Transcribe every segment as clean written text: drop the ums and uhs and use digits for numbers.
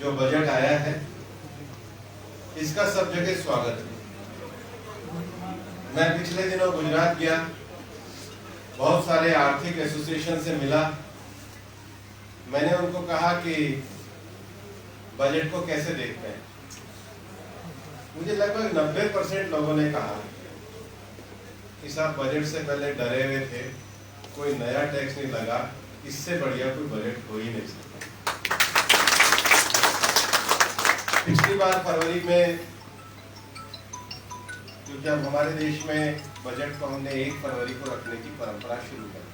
जो बजट आया है इसका सब जगह स्वागत है। मैं पिछले दिनों गुजरात गया, बहुत सारे आर्थिक एसोसिएशन से मिला। मैंने उनको कहा कि बजट को कैसे देखते हैं। मुझे लगभग 90% लोगों ने कहा कि साहब बजट से पहले डरे हुए थे, कोई नया टैक्स नहीं लगा, इससे बढ़िया कोई बजट हो ही नहीं सकता। पिछली बार फरवरी में, क्योंकि अब हमारे देश में बजट को हमने 1 फरवरी को रखने की परंपरा शुरू कर दी।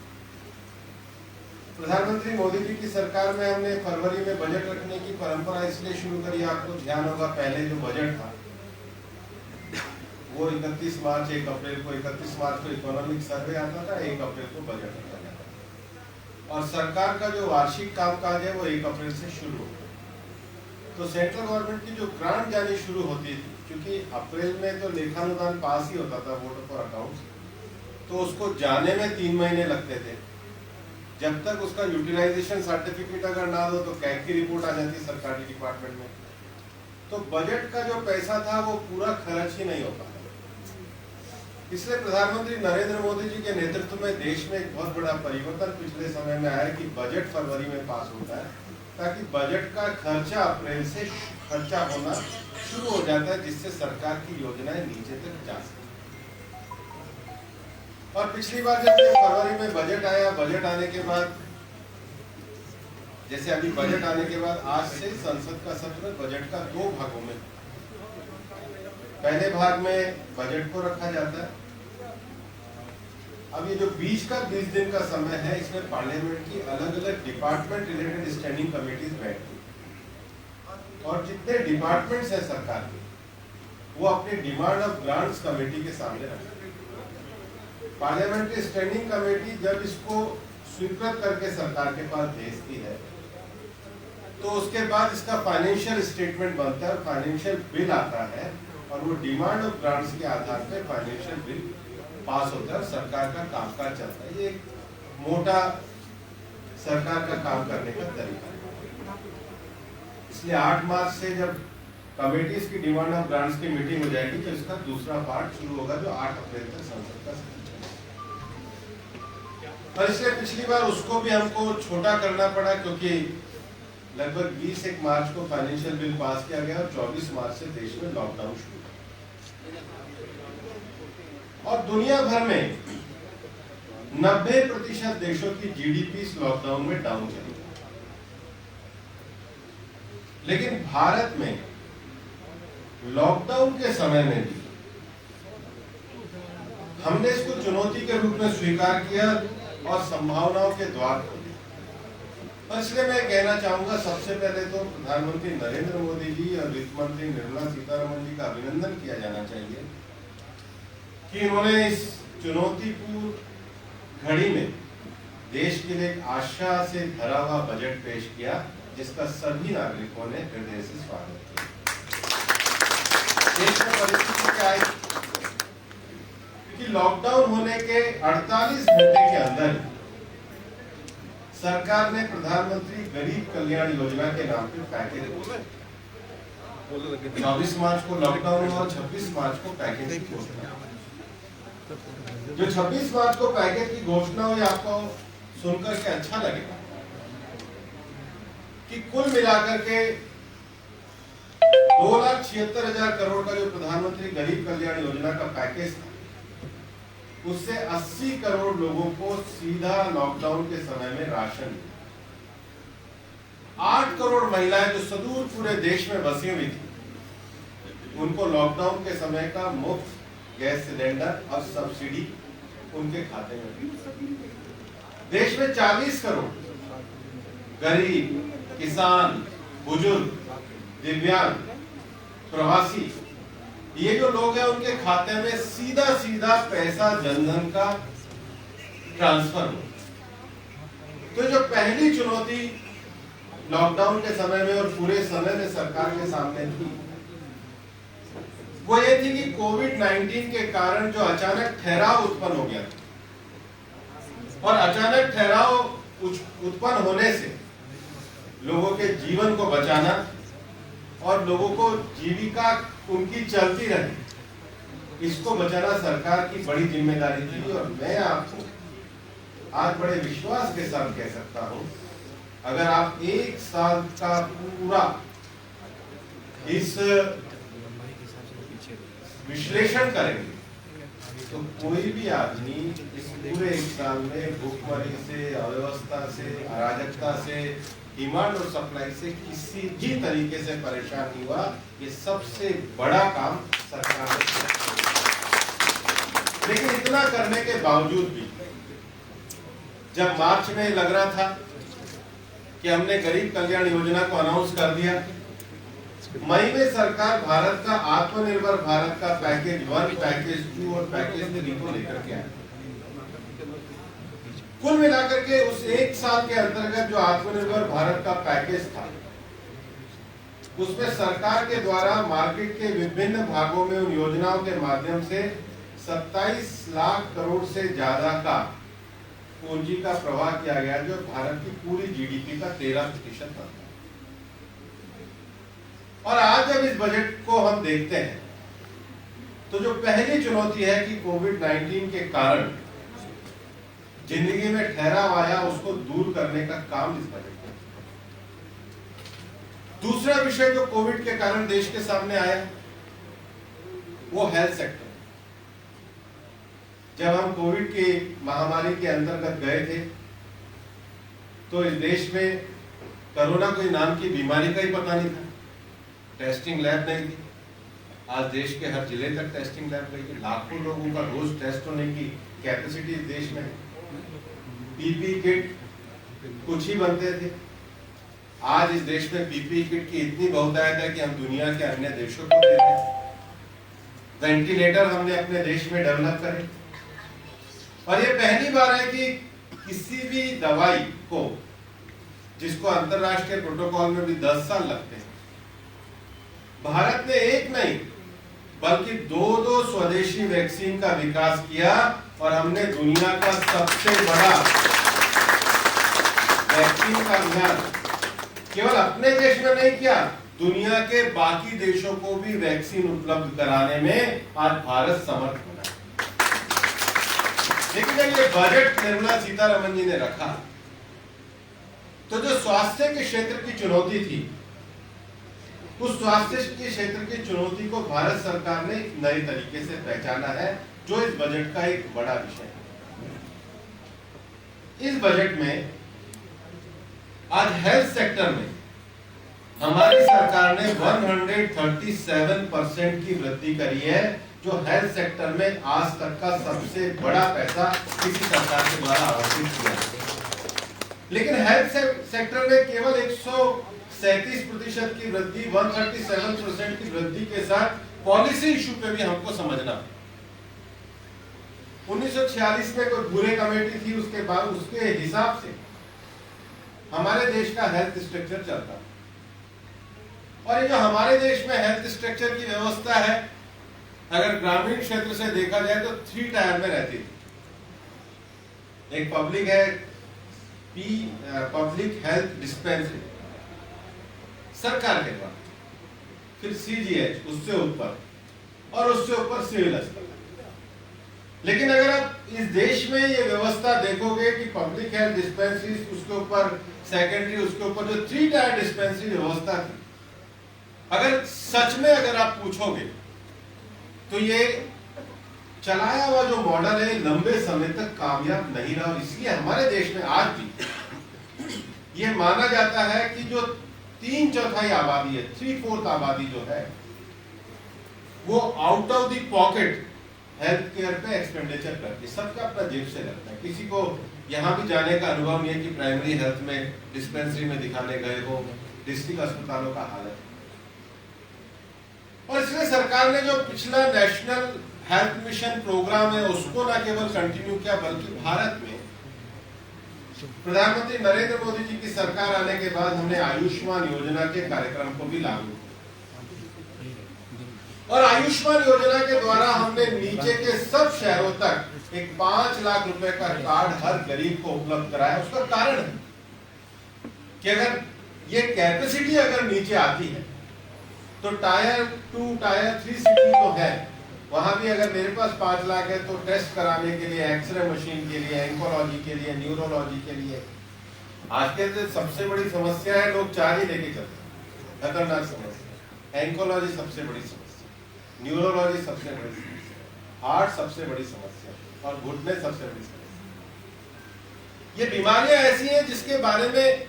प्रधानमंत्री मोदी जी की सरकार में हमने फरवरी में बजट रखने की परंपरा इसलिए शुरू करी, आपको ध्यान होगा पहले जो बजट था वो 31 मार्च 1 अप्रैल को 31 मार्च को इकोनॉमिक सर्वे आता था, 1 अप्रैल को बजट रखा जाता था और सरकार का जो वार्षिक कामकाज है वो 1 अप्रैल से शुरू होता। तो सेंट्रल गवर्नमेंट की जो ग्रांट जानी शुरू होती थी, क्योंकि अप्रैल में तो लेखानुदान पास ही होता था वोट फॉर अकाउंट्स, तो उसको जाने में 3 महीने लगते थे। जब तक उसका यूटिलाइजेशन सर्टिफिकेट अगर ना दो तो कैग की रिपोर्ट आ जाती सरकारी डिपार्टमेंट में। तो बजट का जो पैसा था वो पूरा खर्च ही नहीं हो पाता। इसलिए प्रधानमंत्री नरेंद्र मोदी जी के नेतृत्व में देश में एक बहुत बड़ा परिवर्तन पिछले समय में आया कि बजट फरवरी में पास होता है, ताकि बजट का खर्चा अप्रैल से खर्चा होना शुरू हो जाता है, जिससे सरकार की योजनाएं नीचे तक जा सके। और पिछली बार जब फरवरी में बजट आया, बजट आने के बाद, जैसे अभी बजट आने के बाद आज से संसद का सत्र बजट का 2 भागों में, पहले भाग में बजट को रखा जाता है। अब ये जो बीच का 20 दिन का समय है, इसमें पार्लियामेंट की अलग अलग डिपार्टमेंट रिलेटेड स्टैंडिंग कमेटीज बैठती हैं और जितने डिपार्टमेंट्स हैं सरकार के, वो अपनी डिमांड ऑफ ग्रांट्स कमेटी के सामने रखते हैं। पार्लियामेंट्री स्टैंडिंग कमेटी जब इसको स्वीकृत करके सरकार के पास भेजती है तो उसके बाद इसका फाइनेंशियल स्टेटमेंट बनता है और फाइनेंशियल बिल आता है और वो डिमांड ऑफ ग्रांट्स के आधार पर फाइनेंशियल बिल पास होता है और सरकार का कामकाज चलता है। ये एक मोटा सरकार का काम करने का तरीका है। इसलिए 8 मार्च से जब कमेटीज की डिमांड ऑफ ग्रांट्स की मीटिंग हो जाएगी तो इसका दूसरा पार्ट शुरू होगा, जो 8 अप्रैल तक संसद का सत्र। और इसलिए पिछली बार उसको भी हमको छोटा करना पड़ा, क्योंकि लगभग 21 मार्च को फाइनेंशियल बिल पास किया गया और 24 मार्च से देश में लॉकडाउन शुरू। और दुनिया भर में 90% देशों की जीडीपी इस लॉकडाउन में डाउन चली, लेकिन भारत में लॉकडाउन के समय में भी हमने इसको चुनौती के रूप में स्वीकार किया और संभावनाओं के द्वार खोले। इसलिए मैं कहना चाहूंगा, सबसे पहले तो प्रधानमंत्री नरेंद्र मोदी जी और वित्त मंत्री निर्मला सीतारमण जी का अभिनंदन किया जाना चाहिए कि इन्होंने इस चुनौतीपूर्ण घड़ी में देश के लिए एक आशा से भरा हुआ बजट पेश किया, जिसका सभी नागरिकों ने हृदय से स्वागत किया। देश में परिस्थिति क्या है कि लॉकडाउन होने के 48 घंटे के अंदर सरकार ने प्रधानमंत्री गरीब कल्याण योजना के नाम पे पैकेज 24 मार्च को लॉकडाउन हुआ और 26 मार्च को पैकेज की घोषणा। जो 26 मार्च को पैकेज की घोषणा हुई, आपको सुनकर के अच्छा लगेगा कि कुल मिलाकर के 2,76,000 करोड़ का जो प्रधानमंत्री गरीब कल्याण योजना का पैकेज था, उससे 80 करोड़ लोगों को सीधा लॉकडाउन के समय में राशन। 8 करोड़ महिलाएं जो सुदूर पूरे देश में बसी हुई थी, उनको लॉकडाउन के समय का मुफ्त गैस सिलेंडर और सब्सिडी उनके खाते में। देश में 40 करोड़ गरीब, किसान, बुजुर्ग, दिव्यांग, प्रवासी, ये जो लोग हैं उनके खाते में सीधा सीधा पैसा जनधन का ट्रांसफर हो। तो जो पहली चुनौती लॉकडाउन के समय में और पूरे समय में सरकार के सामने थी, वो ये थी कि कोविड-19 के कारण जो अचानक ठहराव उत्पन्न हो गया और अचानक ठहराव उत्पन्न होने से लोगों के जीवन को बचाना और लोगों को जीविका उनकी चलती रहे, इसको बचाना सरकार की बड़ी जिम्मेदारी थी। और मैं आपको आज बड़े विश्वास के साथ कह सकता हूं, अगर आप 1 साल का पूरा इस विश्लेषण करेंगे तो कोई भी आदमी इस पूरे 1 साल में भूखमरी से, अव्यवस्था से, अराजकता से, डिमांड और सप्लाई से किसी भी तरीके से परेशान नहीं हुआ। ये सबसे बड़ा काम सरकार ने किया। लेकिन इतना करने के बावजूद भी जब मार्च में लग रहा था कि हमने गरीब कल्याण योजना को अनाउंस कर दिया, मई में सरकार भारत का आत्मनिर्भर भारत का पैकेज 1, पैकेज 2 और पैकेज 3 को लेकर के आया। कुल मिलाकर के उस 1 साल के अंतर्गत जो आत्मनिर्भर भारत का पैकेज था, उसमें सरकार के द्वारा मार्केट के विभिन्न भागों में उन योजनाओं के माध्यम से 27 लाख करोड़ से ज्यादा का पूंजी का प्रवाह किया गया, जो भारत की पूरी जीडीपी का 13% था। और आज जब इस बजट को हम देखते हैं तो जो पहली चुनौती है कि कोविड-19 के कारण जिंदगी में ठहराव आया, उसको दूर करने का काम इस बजट में। दूसरा विषय जो कोविड के कारण देश के सामने आया वो हेल्थ सेक्टर। जब हम कोविड की महामारी के अंतर्गत गए थे तो इस देश में कोरोना कोई नाम की बीमारी का ही पता नहीं था, टेस्टिंग लैब नहीं थी। आज देश के हर जिले तक टेस्टिंग लैब गई है, लाखों लोगों का रोज टेस्ट होने की कैपेसिटी इस देश में है। पीपी किट कुछ ही बनते थे, आज इस देश में पीपी किट की इतनी बहुतायत है कि हम दुनिया के अन्य देशों को देते हैं। वेंटिलेटर हमने अपने देश में डेवलप करे, और ये पहली बार है कि किसी भी दवाई को, जिसको अंतरराष्ट्रीय प्रोटोकॉल में भी 10 साल लगते हैं, भारत ने एक नहीं बल्कि 2 स्वदेशी वैक्सीन का विकास किया, और हमने दुनिया का सबसे बड़ा वैक्सीन का अभियान केवल अपने देश में नहीं किया, दुनिया के बाकी देशों को भी वैक्सीन उपलब्ध कराने में आज भारत समर्थ बना। लेकिन जब ये बजट निर्मला सीतारमण जी ने रखा तो जो स्वास्थ्य के क्षेत्र की चुनौती थी, उस स्वास्थ्य के क्षेत्र की चुनौती को भारत सरकार ने एक नए तरीके से पहचाना है, जो इस बजट का एक बड़ा विषय है। इस बजट में आज हेल्थ सेक्टर में हमारी सरकार ने 137% की वृद्धि करी है, जो हेल्थ सेक्टर में आज तक का सबसे बड़ा पैसा किसी सरकार के द्वारा आवंटित किया है। लेकिन हेल्थ सेक्टर में केवल 137% की वृद्धि, 137% की वृद्धि के साथ पॉलिसी इशू पे भी हमको समझना। 1946 में कोई बुरे कमेटी थी, उसके बाद उसके हिसाब से हमारे देश का हेल्थ स्ट्रक्चर चलता, और ये जो हमारे देश में हेल्थ स्ट्रक्चर की व्यवस्था है, अगर ग्रामीण क्षेत्र से देखा जाए तो 3 टायर में रहती थी। एक पब्लिक है, पब्लिक हेल्थ डिस्पेंसरी सरकार के द्वारा, फिर सीजीएच, उससे ऊपर, और उससे ऊपर सिविल अस्पताल। लेकिन अगर आप इस देश में ये व्यवस्था देखोगे कि पब्लिक हेल्थ डिस्पेंसरी, उसके ऊपर सेकेंडरी, उसके ऊपर जो 3 टायर डिस्पेंसरी व्यवस्था थी, अगर सच में अगर आप पूछोगे तो ये चलाया हुआ जो मॉडल है लंबे समय तक कामयाब नहीं रहा। इसलिए हमारे देश में आज भी ये माना जाता है कि जो 3/4 आबादी है, 3/4 आबादी जो है, वो out of the pocket health care पे एक्सपेंडिचर करती है। सबका अपना जेब से लगता है, किसी को यहाँ भी जाने का अनुभव नहीं है कि प्राइमरी हेल्थ में डिस्पेंसरी में दिखाने गए हो, डिस्ट्रिक्ट अस्पतालों का हालत। और इसलिए सरकार ने जो पिछला नेशनल हेल्थ मिशन प्रोग्राम है उसको न केवल कंटिन्यू किया, बल्कि भारत में प्रधानमंत्री नरेंद्र मोदी जी की सरकार आने के बाद हमने आयुष्मान योजना के कार्यक्रम को भी लागू किया, और आयुष्मान योजना के द्वारा हमने नीचे के सब शहरों तक एक 5 लाख रुपए का कार्ड हर गरीब को उपलब्ध कराया। उसका कारण है कि अगर ये कैपेसिटी अगर नीचे आती है तो टायर 2 टायर 3 सिटी तो है, वहां भी अगर मेरे पास 5 लाख है तो टेस्ट कराने के लिए, एक्सरे मशीन के लिए, एंकोलॉजी के लिए, न्यूरोलॉजी के लिए, आज के जो सबसे बड़ी समस्या है, लोग 4 ही लेके चलते हैं, खतरनाक समस्या। एंकोलॉजी सबसे बड़ी समस्या, न्यूरोलॉजी सबसे बड़ी समस्या, हार्ट सबसे बड़ी समस्या और घुटने सबसे बड़ी समस्या। ये बीमारियां ऐसी हैं जिसके बारे में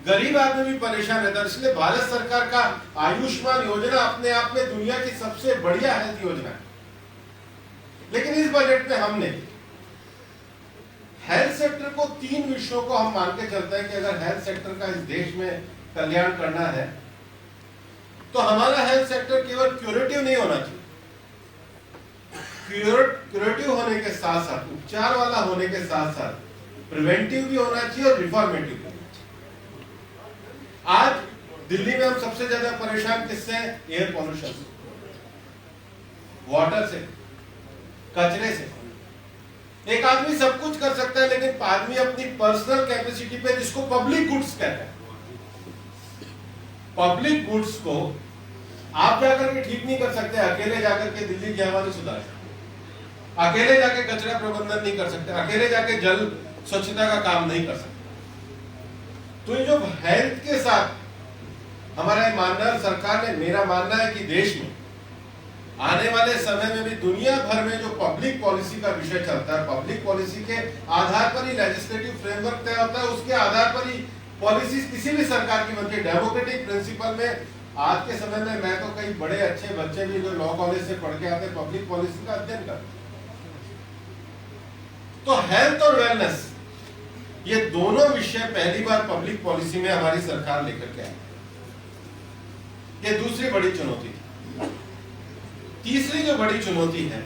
गरीब आदमी भी परेशान रहता है। इसलिए भारत सरकार का आयुष्मान योजना अपने आप में दुनिया की सबसे बढ़िया हेल्थ योजना है। लेकिन इस बजट में हमने हेल्थ सेक्टर को 3 विषयों को हम मान के चलते हैं कि अगर हेल्थ सेक्टर का इस देश में कल्याण करना है तो हमारा हेल्थ सेक्टर केवल क्यूरेटिव नहीं होना चाहिए, क्यूरेटिव होने के साथ साथ, उपचार वाला होने के साथ साथ प्रिवेंटिव भी होना चाहिए और रिफॉर्मेटिव भी होना चाहिए। आज दिल्ली में हम सबसे ज्यादा परेशान किससे हैं? एयर पॉल्यूशन से, वाटर से, कचरे से। एक आदमी सब कुछ कर सकता है, लेकिन आदमी अपनी पर्सनल कैपेसिटी पे, जिसको पब्लिक गुड्स कहते हैं, पब्लिक गुड्स को आप जाकर के ठीक नहीं कर सकते, अकेले जाकर के दिल्ली की हवा नहीं सुधार सकते, अकेले जाके कचरा प्रबंधन नहीं कर सकते, अकेले जाके जल स्वच्छता का काम नहीं कर सकते। तो ये जो हेल्थ के साथ हमारा मानना है, सरकार ने, मेरा मानना है कि देश में आने वाले समय में भी दुनिया भर में जो पब्लिक पॉलिसी का विषय चलता है, पब्लिक पॉलिसी के आधार पर ही लेजिस्लेटिव फ्रेमवर्क तय होता है, उसके आधार पर ही पॉलिसी किसी भी सरकार की बनती है, डेमोक्रेटिक प्रिंसिपल में। आज के समय में मैं तो कई बड़े अच्छे बच्चे भी जो लॉ कॉलेज से पढ़ के आते हैं, पब्लिक पॉलिसी का अध्ययन करते। तो हेल्थ और वेलनेस, ये दोनों विषय पहली बार पब्लिक पॉलिसी में हमारी सरकार लेकर के आई। ये दूसरी बड़ी चुनौती थी। तीसरी जो बड़ी चुनौती है,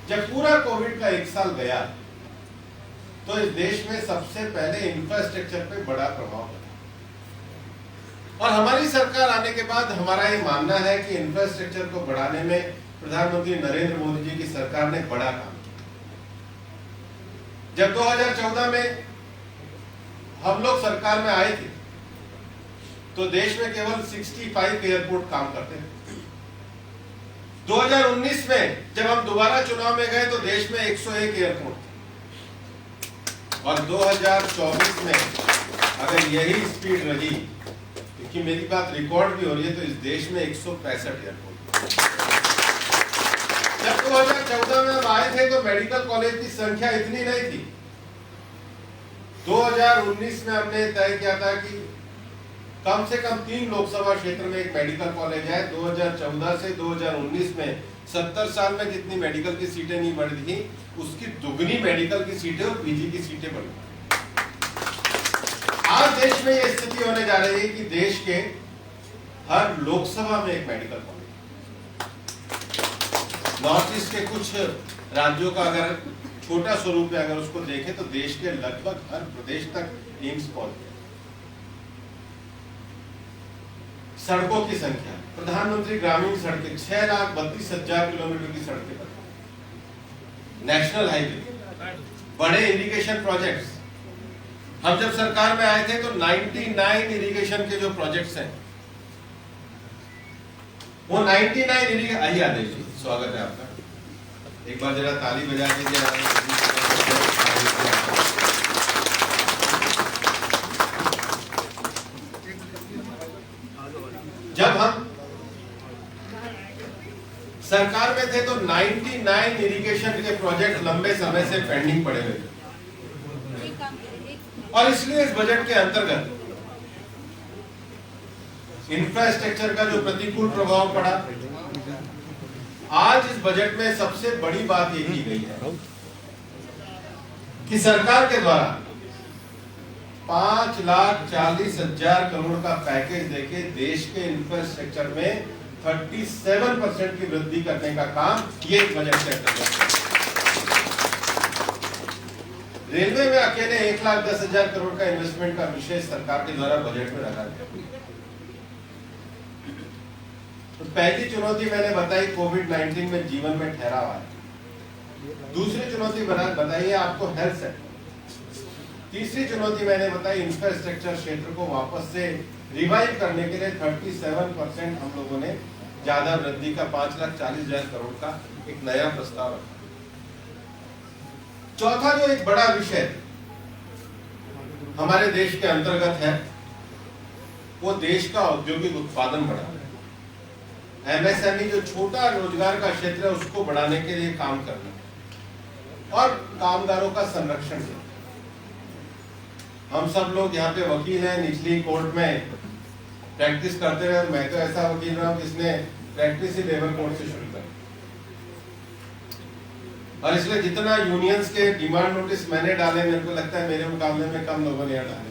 जब पूरा कोविड का 1 साल गया तो इस देश में सबसे पहले इंफ्रास्ट्रक्चर पे बड़ा प्रभाव पड़ा, और हमारी सरकार आने के बाद हमारा ये मानना है कि इंफ्रास्ट्रक्चर को बढ़ाने में प्रधानमंत्री नरेंद्र मोदी जी की सरकार ने बड़ा काम किया। जब 2014 में हम लोग सरकार में आए थे तो देश में केवल 65 एयरपोर्ट काम करते थे। 2019 में जब हम दोबारा चुनाव में गए तो देश में 101 एयरपोर्ट थे, और 2024 में अगर यही स्पीड रही, क्योंकि मेरी बात रिकॉर्ड भी हो रही है, तो इस देश में 165 एयरपोर्ट। जब 2014 में हम आए थे तो मेडिकल कॉलेज की संख्या इतनी नहीं थी। 2019 में हमने तय किया था कि कम से कम 3 लोकसभा क्षेत्र में एक मेडिकल कॉलेज है। 2014 से 2019 में 70 साल में जितनी मेडिकल की सीटें नहीं बढ़ी थी, उसकी दुगनी मेडिकल की सीटें और पीजी की सीटें बढ़ी। आज देश में यह स्थिति होने जा रही है कि देश के हर लोकसभा में एक मेडिकल कॉलेज। नॉर्थ ईस्ट के कुछ राज्यों का अगर छोटा स्वरूप है, अगर उसको देखें तो देश के लगभग हर प्रदेश तक एम्स पहुंच गया। सड़कों की संख्या, प्रधानमंत्री ग्रामीण सड़कें 6,32,000 किलोमीटर की सड़कें बनी, नेशनल हाईवे, बड़े इरिगेशन प्रोजेक्ट्स। हम जब सरकार में आए थे तो 99 इरिगेशन के जो प्रोजेक्ट्स हैं, वो 99 इरिगेशन। आइए आदेश जी, स्वागत है आपका। एक बार जरा ताली बजा दीजिए। जब हम सरकार में थे तो 99 इरिगेशन के प्रोजेक्ट लंबे समय से पेंडिंग पड़े हुए थे, और इसलिए इस बजट के अंतर्गत इंफ्रास्ट्रक्चर का जो प्रतिकूल प्रभाव पड़ा, आज इस बजट में सबसे बड़ी बात ये की गई है कि सरकार के द्वारा 5,40,000 करोड़ का पैकेज देके देश के इंफ्रास्ट्रक्चर में 37% की वृद्धि करने का काम ये बजट के अंतर्गत। रेलवे में अकेले 1,10,000 करोड़ का इन्वेस्टमेंट का विषय सरकार के द्वारा बजट में रखा गया। तो पहली चुनौती मैंने बताई कोविड-19 में जीवन में ठहराव है। दूसरी चुनौती बताइए आपको हेल्थ सेक्टर। तीसरी चुनौती मैंने बताई इंफ्रास्ट्रक्चर क्षेत्र को वापस से रिवाइव करने के लिए 37% हम लोगों ने ज्यादा वृद्धि का 5,40,000 करोड़ का एक नया प्रस्ताव रखा। चौथा जो एक बड़ा विषय हमारे देश के अंतर्गत है वो देश का औद्योगिक उत्पादन बढ़ाना। एमएसएमई जो छोटा रोजगार का क्षेत्र है उसको बढ़ाने के लिए काम करना और कामगारों का संरक्षण करना। हम सब लोग यहाँ पे वकील हैं, निचली कोर्ट में प्रैक्टिस करते रहे। मैं तो ऐसा वकील रहा हूँ जिसने प्रैक्टिस ही लेबर कोर्ट से शुरू कर, और इसलिए जितना यूनियंस के डिमांड नोटिस मैंने डाले, मेरे को लगता है मेरे मुकाबले में कम लोगों ने डाले।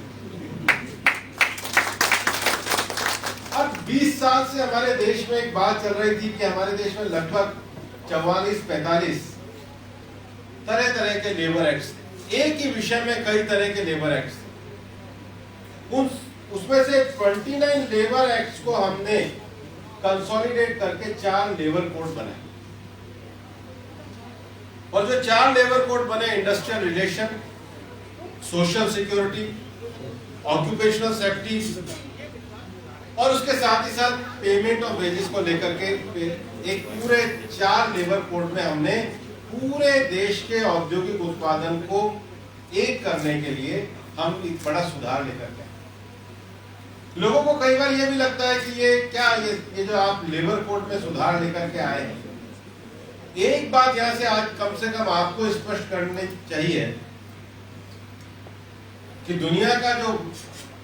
और 20 साल से हमारे देश में एक बात चल रही थी कि हमारे देश में लगभग 44-45 तरह तरह के लेबर एक्ट्स, एक ही विषय में कई तरह के लेबर एक्ट्स। उसमें से 29 लेबर एक्ट्स को हमने कंसोलिडेट करके 4 लेबर कोड बनाए। और जो 4 लेबर कोड बने, industrial relation, social security, occupational safety और उसके साथ ही साथ पेमेंट ऑफ वेजेस को लेकर के एक पूरे 4 लेबर कोड में हमने पूरे देश के औद्योगिक उत्पादन को एक करने के लिए हम एक बड़ा सुधार लेकर के। लोगों को कई बार ये भी लगता है कि ये जो आप लेबर कोड में सुधार लेकर के आए हैं, एक बात यहां से आज कम से कम आपको स्पष्ट करनी चाहिए कि दुनिया का जो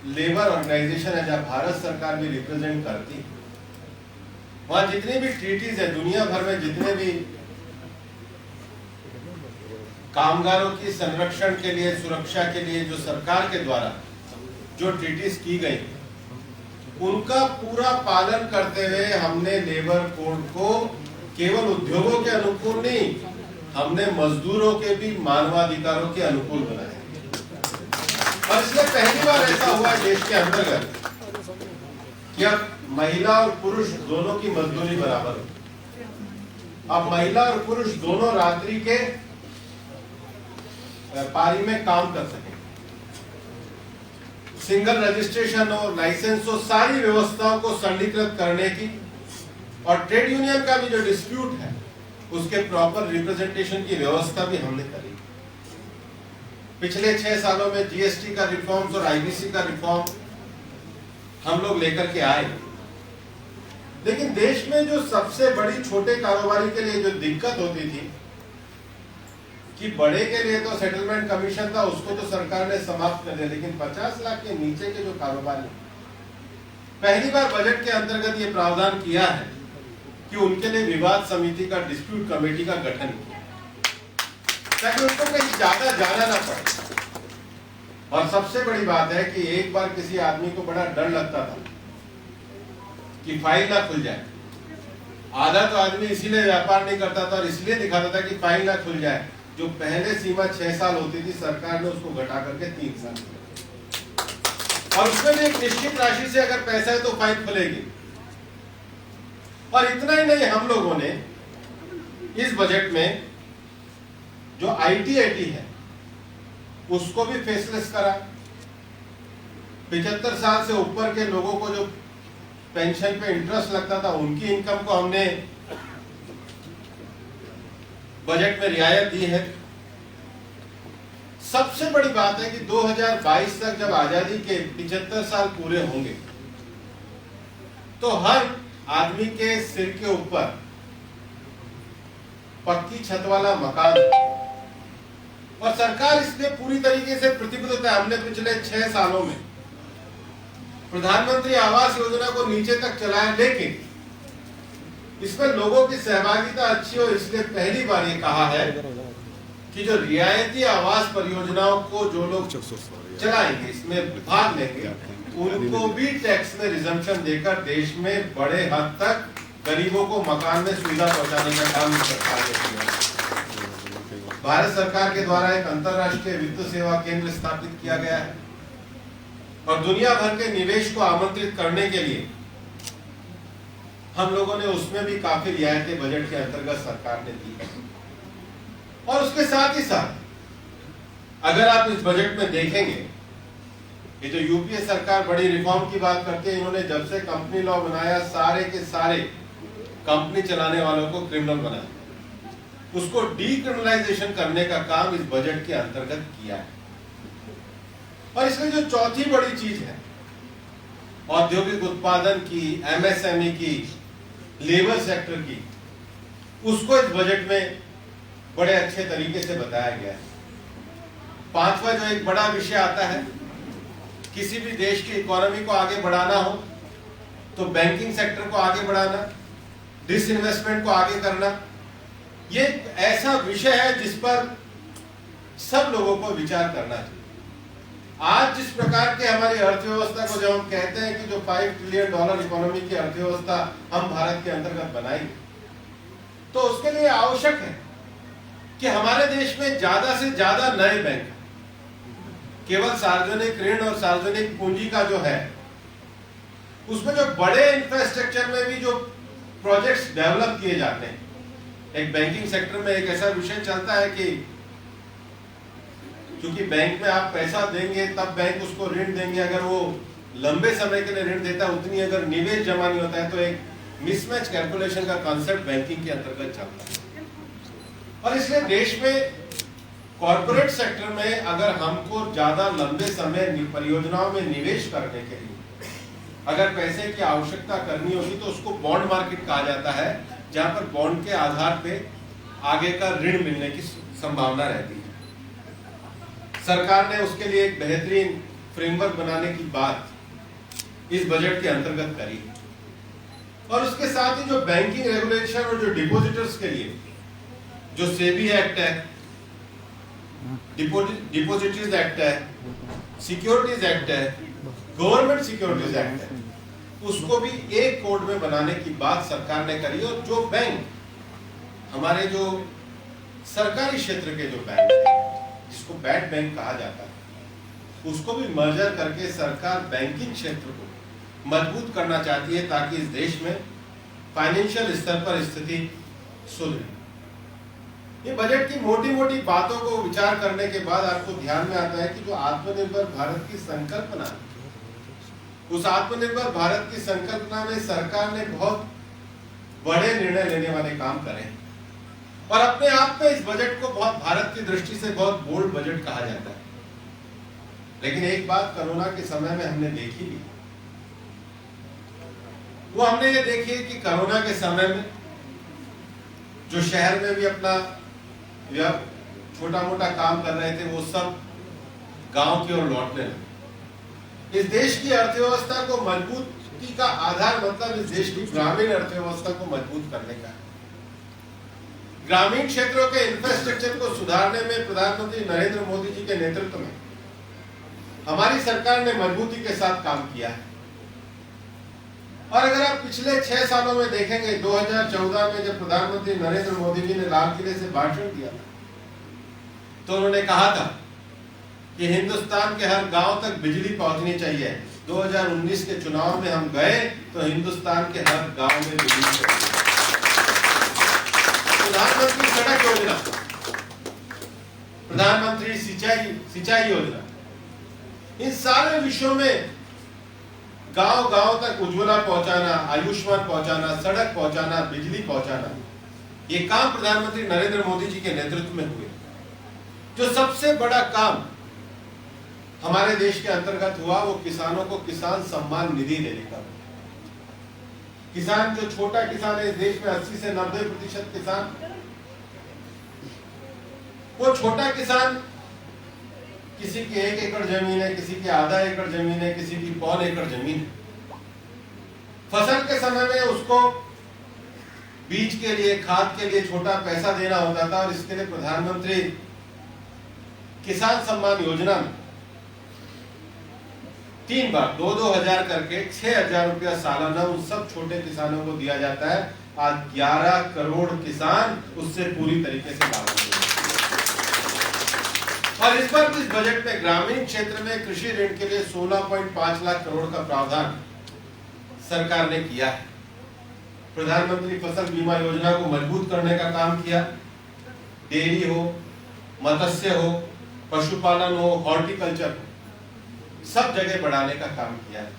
लेबर ऑर्गेनाइजेशन है, जहां भारत सरकार भी रिप्रेजेंट करती है, वहां जितनी भी ट्रीटीज है, दुनिया भर में जितने भी कामगारों की संरक्षण के लिए, सुरक्षा के लिए जो सरकार के द्वारा जो ट्रीटीज की गई, उनका पूरा पालन करते हुए हमने लेबर कोड को केवल उद्योगों के अनुकूल नहीं, हमने मजदूरों के भी मानवाधिकारों के अनुकूल बनाया। और इसलिए पहली बार ऐसा हुआ देश के अंतर्गत कि अब महिला और पुरुष दोनों की मजदूरी बराबर हो। अब महिला और पुरुष दोनों रात्रि के पारी में काम कर सके, सिंगल रजिस्ट्रेशन हो, लाइसेंस हो, सारी व्यवस्थाओं को सरलीकृत करने की, और ट्रेड यूनियन का भी जो डिस्प्यूट है उसके प्रॉपर रिप्रेजेंटेशन की व्यवस्था भी हमने करी। पिछले 6 सालों में जीएसटी का रिफॉर्म्स और आईबीसी का रिफॉर्म हम लोग लेकर के आए। लेकिन देश में जो सबसे बड़ी छोटे कारोबारी के लिए जो दिक्कत होती थी कि बड़े के लिए तो सेटलमेंट कमीशन था, उसको तो सरकार ने समाप्त कर दिया, लेकिन 50 लाख के नीचे के जो कारोबारी, पहली बार बजट के अंतर्गत ये प्रावधान किया है कि उनके लिए विवाद समिति का, डिस्प्यूट कमेटी का गठन किया, ताकि उनको कहीं ज्यादा जाना ना पड़े। और सबसे बड़ी बात है कि एक बार किसी आदमी को बड़ा डर लगता था कि फाइल ना खुल जाए। आधा तो आदमी इसीलिए व्यापार नहीं करता था और इसलिए दिखाता था कि फाइल ना खुल जाए। जो पहले सीमा 6 साल होती थी, सरकार ने उसको घटा करके 3 साल, और उसमें भी एक निश्चित राशि से अगर पैसा है तो फाइल खुलेगी। और इतना ही नहीं, हम लोगों ने इस बजट में जो आईटी है उसको भी फेसलेस करा। 75 साल से ऊपर के लोगों को जो पेंशन पे इंटरेस्ट लगता था, उनकी इनकम को हमने बजट में रियायत दी है। सबसे बड़ी बात है कि 2022 तक जब आजादी के 75 साल पूरे होंगे तो हर आदमी के सिर के ऊपर पक्की छत वाला मकान, और सरकार इसमें पूरी तरीके से प्रतिबद्ध है। हमने पिछले 6 सालों में प्रधानमंत्री आवास योजना को नीचे तक चलाया, लेकिन इसमें लोगों की सहभागिता अच्छी हो, इसलिए पहली बार ये कहा है कि जो रियायती आवास परियोजनाओं को जो लोग चलाएंगे, इसमें भाग लेंगे, उनको भी टैक्स में रिजम्पशन देकर देश में बड़े हद तक गरीबों को मकान में सुविधा पहुंचाने का काम सरकार ने किया। भारत सरकार के द्वारा एक अंतर्राष्ट्रीय वित्त सेवा केंद्र स्थापित किया गया है और दुनिया भर के निवेश को आमंत्रित करने के लिए हम लोगों ने उसमें भी काफी रियायतें बजट के अंतर्गत सरकार ने दी है। और उसके साथ ही साथ अगर आप इस बजट में देखेंगे, ये जो यूपीए सरकार बड़ी रिफॉर्म की बात करती है, इन्होंने जब से कंपनी लॉ बनाया सारे के सारे कंपनी चलाने वालों को क्रिमिनल बनाया, उसको डीक्रिमिनलाइजेशन करने का काम इस बजट के अंतर्गत किया है। और इसमें जो चौथी बड़ी चीज है औद्योगिक उत्पादन की, एमएसएमई की, लेबर सेक्टर की, उसको इस बजट में बड़े अच्छे तरीके से बताया गया है। पांचवा जो एक बड़ा विषय आता है, किसी भी देश की इकोनॉमी को आगे बढ़ाना हो तो बैंकिंग सेक्टर को आगे बढ़ाना, डिसइन्वेस्टमेंट को आगे करना, ये ऐसा विषय है जिस पर सब लोगों को विचार करना चाहिए। आज जिस प्रकार के हमारी अर्थव्यवस्था को जब हम कहते हैं कि जो $5 ट्रिलियन इकोनॉमी की अर्थव्यवस्था हम भारत के अंतर्गत बनाएंगे, तो उसके लिए आवश्यक है कि हमारे देश में ज्यादा से ज्यादा नए बैंक, केवल सार्वजनिक ऋण और सार्वजनिक पूंजी का जो है, उसमें जो बड़े इंफ्रास्ट्रक्चर में भी जो प्रोजेक्ट्स डेवलप किए जाते हैं। एक बैंकिंग सेक्टर में एक ऐसा विषय चलता है कि क्योंकि बैंक में आप पैसा देंगे तब बैंक उसको ऋण देंगे, अगर वो लंबे समय के लिए ऋण देता है उतनी अगर निवेश जमा नहीं होता है, तो एक मिसमैच कैलकुलेशन का कॉन्सेप्ट बैंकिंग के अंतर्गत चलता है। और इसलिए देश में कॉर्पोरेट सेक्टर में अगर हमको ज्यादा लंबे समय परियोजनाओं में निवेश करने के लिए अगर पैसे की आवश्यकता करनी होगी, तो उसको बॉन्ड मार्केट कहा जाता है, जहां पर बॉन्ड के आधार पे आगे का ऋण मिलने की संभावना रहती है। सरकार ने उसके लिए एक बेहतरीन फ्रेमवर्क बनाने की बात इस बजट के अंतर्गत करी। और उसके साथ ही जो बैंकिंग रेगुलेशन और जो डिपॉजिटर्स के लिए जो सेबी एक्ट है, डिपॉजिटरीज एक्ट है, सिक्योरिटीज एक्ट है, गवर्नमेंट सिक्योरिटीज एक्ट है, उसको भी एक कोड में बनाने की बात सरकार ने करी। और जो बैंक हमारे जो सरकारी क्षेत्र के जो बैंक है, जिसको बैड बैंक कहा जाता है, उसको भी मर्जर करके सरकार बैंकिंग क्षेत्र को मजबूत करना चाहती है, ताकि इस देश में फाइनेंशियल स्तर पर स्थिति सुधरे। ये बजट की मोटी मोटी बातों को विचार करने के बाद आपको ध्यान में आता है कि जो आत्मनिर्भर भारत की संकल्पना, उस आत्मनिर्भर भारत की संकल्पना में सरकार ने बहुत बड़े निर्णय लेने वाले काम करे और अपने आप में इस बजट को बहुत भारत की दृष्टि से बहुत बोल्ड बजट कहा जाता है। लेकिन एक बात कोरोना के समय में हमने देखी भी, वो हमने ये देखी कि कोरोना के समय में जो शहर में भी अपना छोटा मोटा काम कर रहे थे, वो सब गांव की ओर लौटने लगे। इस देश की अर्थव्यवस्था को मजबूती का आधार मतलब इस देश की ग्रामीण अर्थव्यवस्था को मजबूत करने का है। ग्रामीण क्षेत्रों के इंफ्रास्ट्रक्चर को सुधारने में प्रधानमंत्री नरेंद्र मोदी जी के नेतृत्व में हमारी सरकार ने मजबूती के साथ काम किया है। और अगर आप पिछले 6 सालों में देखेंगे, 2014 में जब प्रधानमंत्री नरेंद्र मोदी जी ने लाल किले से भाषण दिया तो उन्होंने कहा था कि हिंदुस्तान के हर गांव तक बिजली पहुंचनी चाहिए। 2019 के चुनाव में हम गए तो हिंदुस्तान के हर गांव में बिजली पहुंची। प्रधानमंत्री सड़क योजना, प्रधानमंत्री सिंचाई योजना, इन सारे विषयों में गांव गांव तक उज्ज्वला पहुंचाना, आयुष्मान पहुंचाना, सड़क पहुंचाना, बिजली पहुंचाना, ये काम प्रधानमंत्री नरेंद्र मोदी जी के नेतृत्व में हुए। जो सबसे बड़ा काम हमारे देश के अंतर्गत हुआ वो किसानों को किसान सम्मान निधि देने का। किसान, जो छोटा किसान है इस देश में 80 से 90% किसान, वो छोटा किसान, किसी की 1 एकड़ जमीन है, किसी की आधा एकड़ जमीन है, किसी की पौन एकड़ जमीन है, फसल के समय में उसको बीज के लिए, खाद के लिए छोटा पैसा देना होता था। और इसके लिए प्रधानमंत्री किसान सम्मान योजना में 3 बार 2-2 हजार करके 6,000 रुपया सालाना उन सब छोटे किसानों को दिया जाता है। आज 11 करोड़ किसान उससे पूरी तरीके से लाभ ले रहे हैं। और इस बार इस बजट में ग्रामीण क्षेत्र में कृषि ऋण के लिए 16.5 लाख करोड़ का प्रावधान सरकार ने किया है। प्रधानमंत्री फसल बीमा योजना को मजबूत करने का काम किया। डेयरी हो, मत्स्य हो, पशुपालन हो, हॉर्टिकल्चर हो, सब जगह बढ़ाने का काम किया है।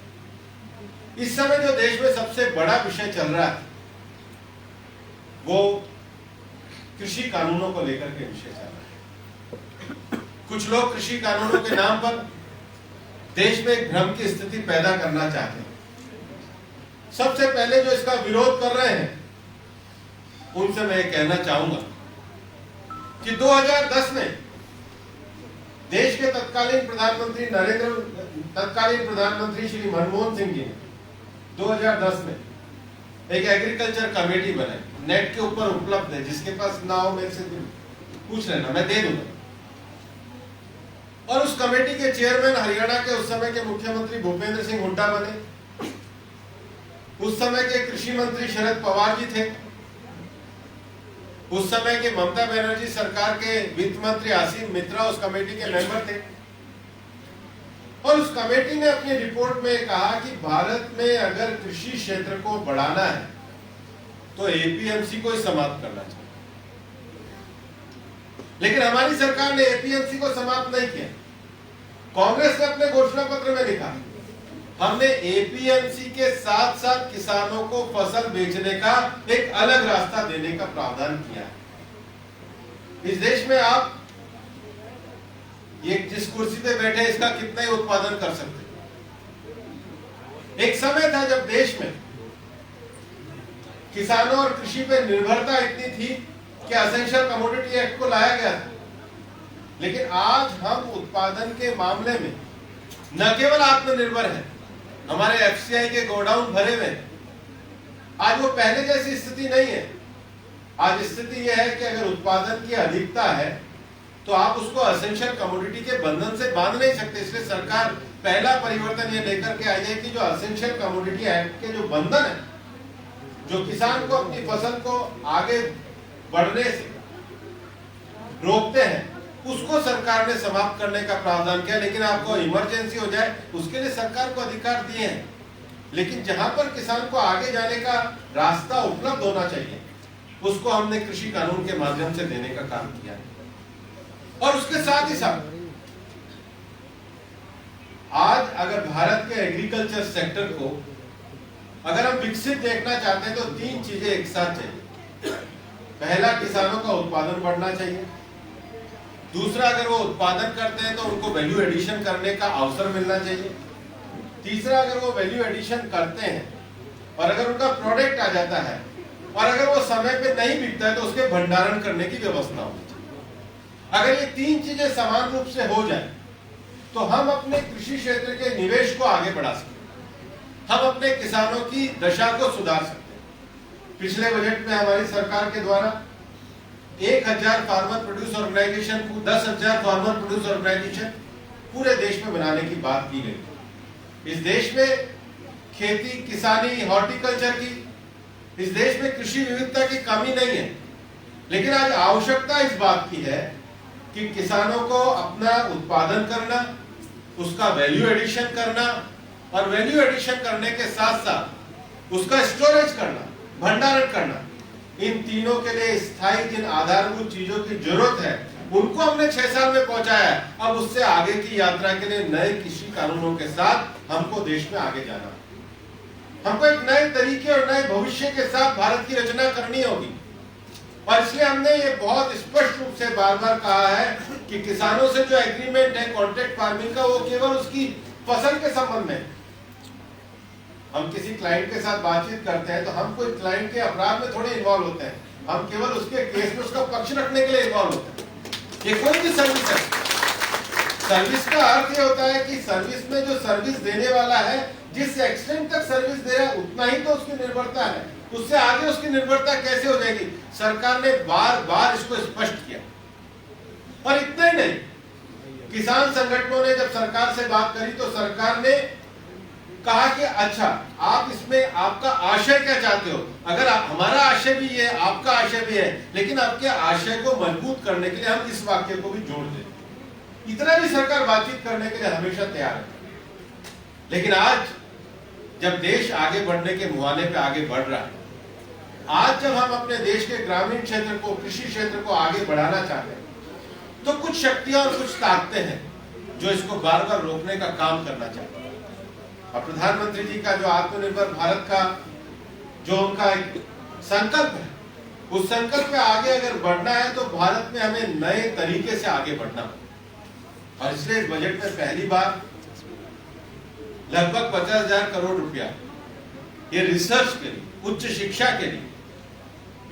इस समय जो देश में सबसे बड़ा विषय चल रहा है वो कृषि कानूनों को लेकर के विषय चल रहा है। कुछ लोग कृषि कानूनों के नाम पर देश में एक भ्रम की स्थिति पैदा करना चाहते हैं। सबसे पहले जो इसका विरोध कर रहे हैं उनसे मैं कहना चाहूंगा कि 2010 में देश के तत्कालीन प्रधानमंत्री श्री मनमोहन सिंह जी ने 2010 में एक एग्रीकल्चर कमेटी बनाई, नेट के ऊपर उपलब्ध है, जिसके पास ना हो मेरे से पूछ लेना, मैं दे दूंगा। और उस कमेटी के चेयरमैन हरियाणा के उस समय के मुख्यमंत्री भूपेंद्र सिंह हुड्डा बने। उस समय के कृषि मंत्री शरद पवार जी थे। उस समय के ममता बनर्जी सरकार के वित्त मंत्री आसिम मित्रा उस कमेटी के मेंबर थे। और उस कमेटी ने अपनी रिपोर्ट में कहा कि भारत में अगर कृषि क्षेत्र को बढ़ाना है तो एपीएमसी को ही समाप्त करना चाहिए। लेकिन हमारी सरकार ने एपीएमसी को समाप्त नहीं किया। कांग्रेस ने अपने घोषणा पत्र में लिखा, हमने एपीएमसी के साथ साथ किसानों को फसल बेचने का एक अलग रास्ता देने का प्रावधान किया है। इस देश में आप ये जिस कुर्सी पे बैठे इसका कितना ही उत्पादन कर सकते। एक समय था जब देश में किसानों और कृषि पे निर्भरता इतनी थी कि एसेंशियल कमोडिटी एक्ट को लाया गया था। लेकिन आज हम उत्पादन के मामले में न केवल आत्मनिर्भर हैं, हमारे एफसीआई के गोडाउन भरे हुए हैं। आज वो पहले जैसी स्थिति नहीं है। आज स्थिति यह है कि अगर उत्पादन की अधिकता है तो आप उसको एसेंशियल कमोडिटी के बंधन से बांध नहीं सकते। इसलिए सरकार पहला परिवर्तन ये लेकर के आई है कि जो एसेंशियल कमोडिटी एक्ट के जो बंधन है, जो किसान को अपनी फसल को आगे बढ़ने से रोकते हैं, उसको सरकार ने समाप्त करने का प्रावधान किया। लेकिन आपको इमरजेंसी हो जाए उसके लिए सरकार को अधिकार दिए हैं। लेकिन जहां पर किसान को आगे जाने का रास्ता उपलब्ध होना चाहिए उसको हमने कृषि कानून के माध्यम से देने का काम किया है। और उसके साथ ही साथ आज अगर भारत के एग्रीकल्चर सेक्टर को अगर हम विकसित देखना चाहते हैं तो तीन चीजें एक साथ चाहिए। पहला, किसानों का उत्पादन बढ़ना चाहिए। दूसरा, अगर वो उत्पादन करते हैं तो उनको वैल्यू एडिशन करने का अवसर मिलना चाहिए। तीसरा, अगर वो वैल्यू एडिशन करते हैं और अगर उनका प्रोडक्ट आ जाता है और अगर वो समय पे नहीं बिकता है तो उसके भंडारण करने की व्यवस्था होनी चाहिए। अगर ये तीन चीजें समान रूप से हो जाए तो हम अपने कृषि क्षेत्र के निवेश को आगे बढ़ा सकते हैं, हम अपने किसानों की दशा को सुधार सकते हैं। पिछले बजट में हमारी सरकार के द्वारा 1000 farmer produce organisation, 10,000 farmer produce organisation पूरे देश में बनाने की बात की गई। इस देश में खेती, किसानी, हॉर्टिकल्चर की, इस देश में कृषि विविधता की कमी नहीं है। लेकिन आज आवश्यकता इस बात की है कि किसानों को अपना उत्पादन करना, उसका वैल्यू एडिशन करना और वैल्यू एडिशन करने के साथ साथ उसका स्टोरेज करना, भंडारण करना, इन तीनों के लिए स्थायी जिन आधारभूत चीजों की जरूरत है उनको हमने 6 साल में पहुंचाया है। अब उससे आगे की यात्रा के लिए नए कृषि कानूनों के साथ हमको देश में आगे जाना, हमको एक नए तरीके और नए भविष्य के साथ भारत की रचना करनी होगी। और इसलिए हमने ये बहुत स्पष्ट रूप से बार बार कहा है कि किसानों से जो एग्रीमेंट है कॉन्ट्रैक्ट फार्मिंग का, वो केवल उसकी फसल के संबंध में। हम किसी क्लाइंट के साथ बातचीत करते हैं तो हम कोई क्लाइंट के अपराध में थोड़े इन्वॉल्व होते हैं, हम केवल उसके केस में उसका पक्ष रखने के लिए इन्वॉल्व होते हैं। ये कोई भी सर्विस है। सर्विस का अर्थ ये होता है कि सर्विस में जो सर्विस देने वाला है, जिस एक्सटेंट तक सर्विस दे रहा है उतना ही तो उसकी निर्भरता है, उससे आगे उसकी निर्भरता कैसे हो जाएगी। सरकार ने बार बार इसको स्पष्ट किया। और इतना ही नहीं, किसान संगठनों ने जब सरकार से बात करी तो सरकार ने कहा कि अच्छा, आप इसमें आपका आशय क्या चाहते हो। अगर हमारा आशय भी है, आपका आशय भी है, लेकिन आपके आशय को मजबूत करने के लिए हम इस वाक्य को भी जोड़ दें। इतना भी सरकार बातचीत करने के लिए हमेशा तैयार है। लेकिन आज जब देश आगे बढ़ने के मुहाने पे आगे बढ़ रहा है, आज जब हम अपने देश के ग्रामीण क्षेत्र को, कृषि क्षेत्र को आगे बढ़ाना चाहते हैं, तो कुछ शक्तियां और कुछ ताकतें हैं जो इसको बार बार रोकने का काम करना चाहते हैं। और प्रधानमंत्री जी का जो आत्मनिर्भर भारत का जो उनका एक संकल्प है, उस संकल्प पे आगे अगर बढ़ना है तो भारत में हमें नए तरीके से आगे बढ़ना होगा। और इसलिए इस बजट में पहली बार लगभग 50,000 करोड़ रुपया ये रिसर्च के लिए, उच्च शिक्षा के लिए,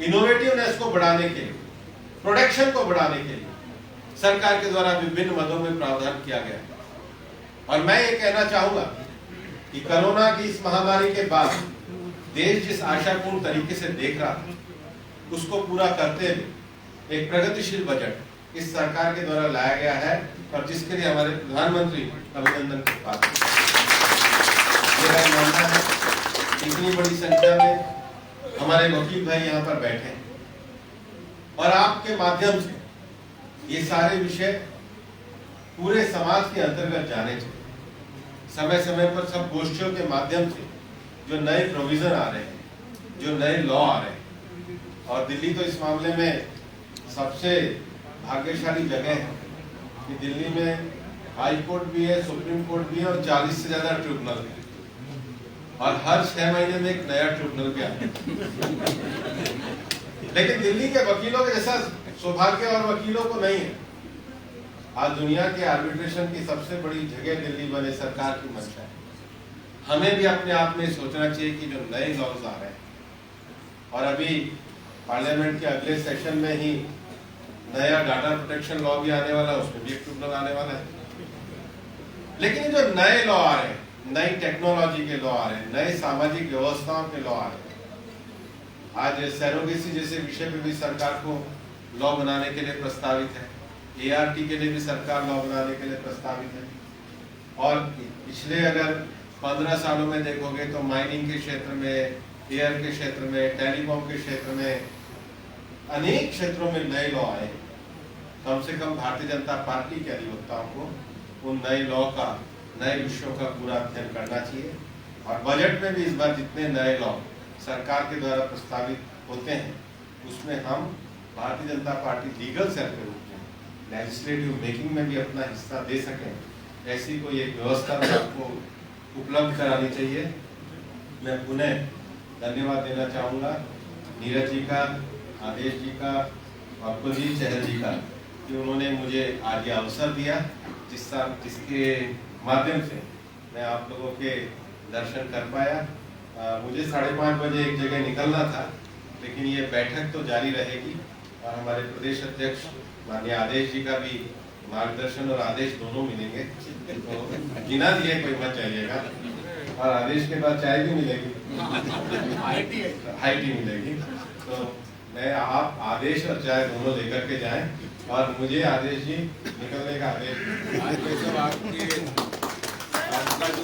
इनोवेटिवनेस को बढ़ाने के लिए, प्रोडक्शन को बढ़ाने के लिए सरकार के द्वारा विभिन्न मदों में प्रावधान किया गया है। और मैं ये कहना चाहूंगा कि कोरोना की इस महामारी के बाद देश जिस आशापूर्ण तरीके से देख रहा था, उसको पूरा करते हुए एक प्रगतिशील बजट इस सरकार के द्वारा लाया गया है, और जिसके लिए हमारे प्रधानमंत्री अभिनंदन के पात्र हैं। मेरा मानना है इतनी बड़ी संख्या में हमारे वकील भाई यहाँ पर बैठे हैं, और आपके माध्यम से ये सारे विषय पूरे समाज के अंतर्गत जाने चाहिए। समय समय पर सब गोष्ठियों के माध्यम से जो नए प्रोविजन आ रहे हैं, जो नए लॉ आ रहे हैं, और दिल्ली तो इस मामले में सबसे भाग्यशाली जगह है कि दिल्ली में हाई कोर्ट भी है, सुप्रीम कोर्ट भी है, और 40 से ज्यादा ट्रिब्यूनल है, और हर 6 महीने में एक नया ट्रिब्यूनल भी आता है। लेकिन दिल्ली के वकीलों के जैसा सौभाग्य और वकीलों को नहीं है। आज दुनिया के आर्बिट्रेशन की सबसे बड़ी जगह दिल्ली बने, सरकार की मंशा है। हमें भी अपने आप में सोचना चाहिए कि जो नए लॉज आ रहे हैं, और अभी पार्लियामेंट के अगले सेशन में ही नया डाटा प्रोटेक्शन लॉ भी आने वाला है, उसमें भी एक ट्रिब्यूनल आने वाला है। लेकिन जो नए लॉ आ रहे हैं, नई टेक्नोलॉजी के लॉ आ रहे हैं, नए सामाजिक व्यवस्थाओं के लॉ आ रहे हैं, आज सैरोगेसी जैसे विषय पे भी सरकार को लॉ बनाने के लिए प्रस्तावित है, ART के लिए भी सरकार लॉ बनाने के लिए प्रस्तावित है। और पिछले अगर 15 सालों में देखोगे तो माइनिंग के क्षेत्र में, एयर के क्षेत्र में, टेलीकॉम के क्षेत्र में, अनेक क्षेत्रों में नए लॉ आए। कम से कम भारतीय जनता पार्टी के अधिवक्ताओं को उन नए लॉ का, नए विषयों का पूरा अध्ययन करना चाहिए। और बजट में भी इस बार जितने नए लॉ सरकार के द्वारा प्रस्तावित होते हैं, उसमें हम Bharatiya Janata party legal cell के रूप में लेजिस्लेटिव मेकिंग में भी अपना हिस्सा दे सकें, ऐसी कोई एक व्यवस्था आपको उपलब्ध करानी चाहिए। मैं पुनः धन्यवाद देना चाहूँगा नीरज जी का, आदेश जी का और कुलजीत चहल जी का, कि उन्होंने मुझे आज ये अवसर दिया, जिसके माध्यम से मैं आप लोगों के दर्शन कर पाया। मुझे 5:30 बजे एक जगह निकलना था, लेकिन ये बैठक तो जारी रहेगी, और हमारे प्रदेश अध्यक्ष माननीय आदेश जी का भी मार्गदर्शन और आदेश दोनों मिलेंगे। तो बिना दिए कोई मत जाइएगा, और आदेश के बाद चाय भी मिलेगी, हाई टी मिलेगी। तो मैं आप आदेश और चाय दोनों लेकर के जाएं, और मुझे आदेश जी निकलने का आदेश। आपका जो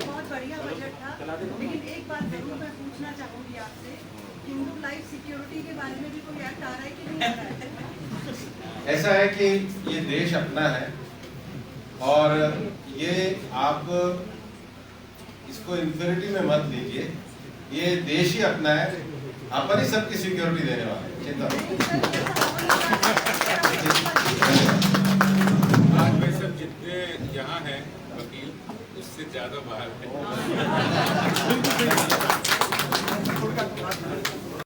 बहुत बढ़िया बजट था, लेकिन एक बात जरूर मैं पूछना चाहूंगी आपसे, हिंदू लाइफ सिक्योरिटी के बारे में भी कोई एक्ट आ रहा है कि नहीं आ रहा है? ऐसा है कि ये देश अपना है, और ये आप इसको इंफिनिटी में मत लीजिए, ये देश ही अपना है, अपन ही सबकी सिक्योरिटी देने वाले हैं। चिंता